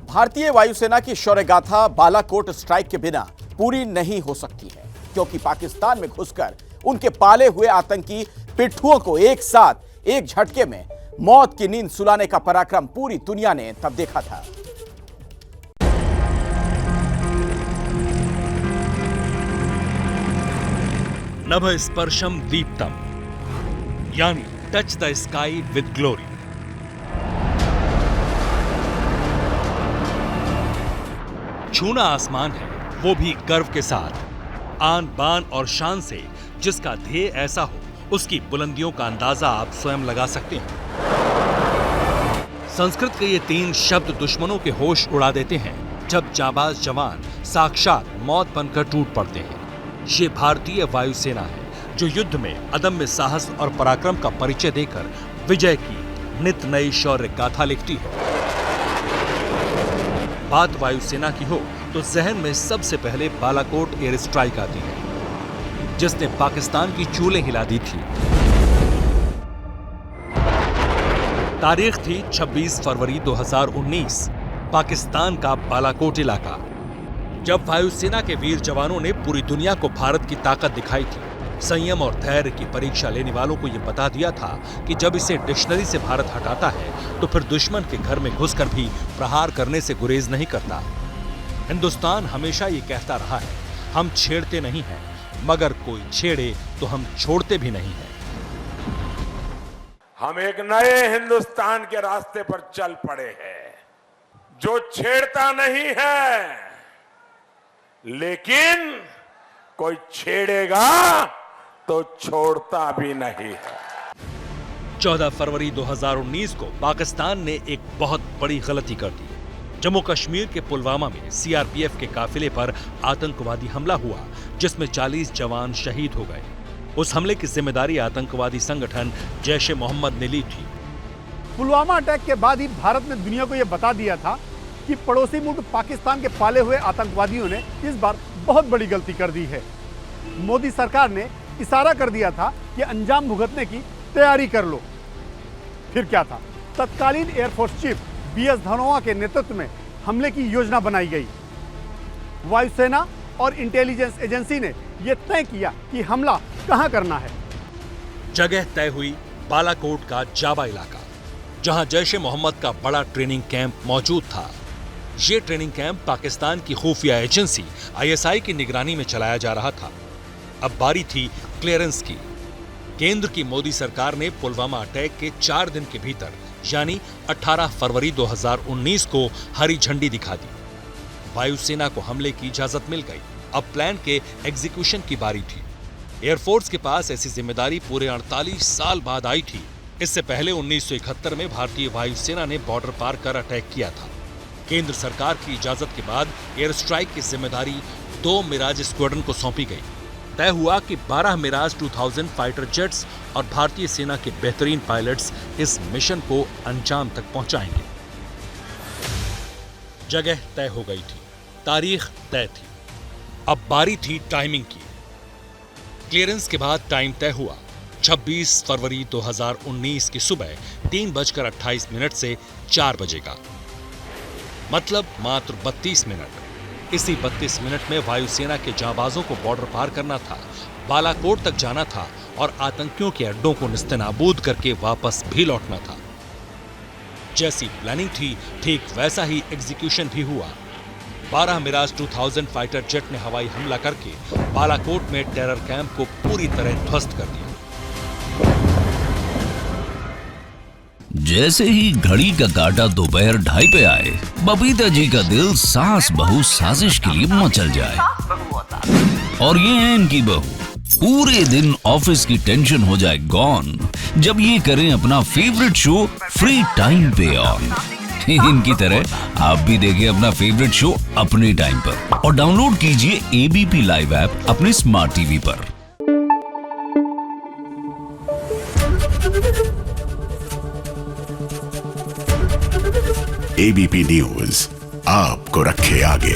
भारतीय वायुसेना की शौर्य गाथा बालाकोट स्ट्राइक के बिना पूरी नहीं हो सकती है, क्योंकि पाकिस्तान में घुसकर उनके पाले हुए आतंकी पिट्ठुओं को एक साथ एक झटके में मौत की नींद सुलाने का पराक्रम पूरी दुनिया ने तब देखा था। नभ स्पर्शम दीप्तम, यानी touch the sky with glory. छूना आसमान है, वो भी गर्व के साथ, आन बान और शान से। जिसका ध्येय ऐसा हो, उसकी बुलंदियों का अंदाजा आप स्वयं लगा सकते हैं। संस्कृत के ये तीन शब्द दुश्मनों के होश उड़ा देते हैं जब जाबाज जवान साक्षात मौत बनकर टूट पड़ते हैं। ये भारतीय वायुसेना है जो युद्ध में अदम्य साहस और पराक्रम का परिचय देकर विजय की नित नई शौर्य गाथा लिखती है। बात वायुसेना की हो तो जहन में सबसे पहले बालाकोट एयर स्ट्राइक आती है, जिसने पाकिस्तान की चूलें हिला दी थी। तारीख थी 26 फरवरी 2019, पाकिस्तान का बालाकोट इलाका। जब वायुसेना के वीर जवानों ने पूरी दुनिया को भारत की ताकत दिखाई थी, संयम और धैर्य की परीक्षा लेने वालों को यह बता दिया था कि जब इसे डिक्शनरी से भारत हटाता है तो फिर दुश्मन के घर में घुसकर भी प्रहार करने से गुरेज नहीं करता। हिंदुस्तान हमेशा ये कहता रहा है, हम छेड़ते नहीं हैं, मगर कोई छेड़े तो हम छोड़ते भी नहीं हैं। हम एक नए हिंदुस्तान के रास्ते पर चल पड़े हैं, जो छेड़ता नहीं है, लेकिन कोई छेड़ेगा तो छोड़ता भी नहीं है। 14 फरवरी 2019 को पाकिस्तान ने एक बहुत बड़ी गलती कर दी। जम्मू कश्मीर के पुलवामा में सीआरपीएफ के काफिले पर आतंकवादी हमला हुआ, जिसमें 40 जवान शहीद हो गए। उस हमले की जिम्मेदारी आतंकवादी संगठन जैश ए मोहम्मद ने ली थी। पुलवामा अटैक के बाद ही भारत ने दुनिया को यह बता दिया था कि पड़ोसी मुल्क पाकिस्तान के पाले हुए आतंकवादियों ने इस बार बहुत बड़ी गलती कर दी है। मोदी सरकार ने इशारा कर दिया था कि अंजाम भुगतने की तैयारी कर लो। फिर क्या था? तत्कालीन एयरफोर्स चीफ बीएस धनोआ के नेतृत्व में हमले की योजना बनाई गई। वायुसेना और इंटेलिजेंस एजेंसी ने यह तय किया कि हमला कहां करना है। जगह तय हुई बालाकोट का जाबा इलाका, जहां जैश ए मोहम्मद का बड़ा ट्रेनिंग कैंप मौजूद था। ये ट्रेनिंग कैंप पाकिस्तान की खुफिया एजेंसी आईएसआई की निगरानी में चलाया जा रहा था। अब बारी थी क्लियरेंस की। केंद्र की मोदी सरकार ने पुलवामा अटैक के 4 दिन के भीतर, यानी 18 फरवरी 2019 को हरी झंडी दिखा दी। वायुसेना को हमले की इजाजत मिल गई। अब प्लान के एग्जीक्यूशन की बारी थी। एयरफोर्स के पास ऐसी जिम्मेदारी पूरे 48 साल बाद आई थी। इससे पहले 1971 में भारतीय वायुसेना ने बॉर्डर पार कर अटैक किया था। केंद्र सरकार की इजाजत के बाद एयर स्ट्राइक की जिम्मेदारी 2 मिराज स्क्वाड्रन को सौंपी गई। तय हुआ कि 12 मिराज 2000 फाइटर जेट्स और भारतीय सेना के बेहतरीन पायलट्स इस मिशन को अंजाम तक पहुंचाएंगे। जगह तय हो गई थी, तारीख तय थी। अब बारी थी टाइमिंग की। क्लियरेंस के बाद टाइम तय हुआ 26 फरवरी 2019 की सुबह 3:28 से 4 बजे का, मतलब मात्र 32 मिनट। इसी 32 मिनट में वायुसेना के जाबाजों को बॉर्डर पार करना था, बालाकोट तक जाना था और आतंकियों के अड्डों को निस्तेनाबूद करके वापस भी लौटना था। जैसी प्लानिंग थी, ठीक वैसा ही एग्जीक्यूशन भी हुआ। 12 मिराज 2000 फाइटर जेट ने हवाई हमला करके बालाकोट में टेरर कैंप को पूरी तरह ध्वस्त कर दिया। जैसे ही घड़ी का काटा दोपहर 2:30 पे आए, बबीता जी का दिल सास बहू साजिश के लिए मचल जाए। और ये है इनकी बहू, पूरे दिन ऑफिस की टेंशन हो जाए गॉन जब ये करें अपना फेवरेट शो फ्री टाइम पे ऑन। इनकी तरह आप भी देखिए अपना फेवरेट शो अपने टाइम पर और डाउनलोड कीजिए एबीपी लाइव ऐप अपने स्मार्ट टीवी पर। एबीपी न्यूज आपको रखे आगे।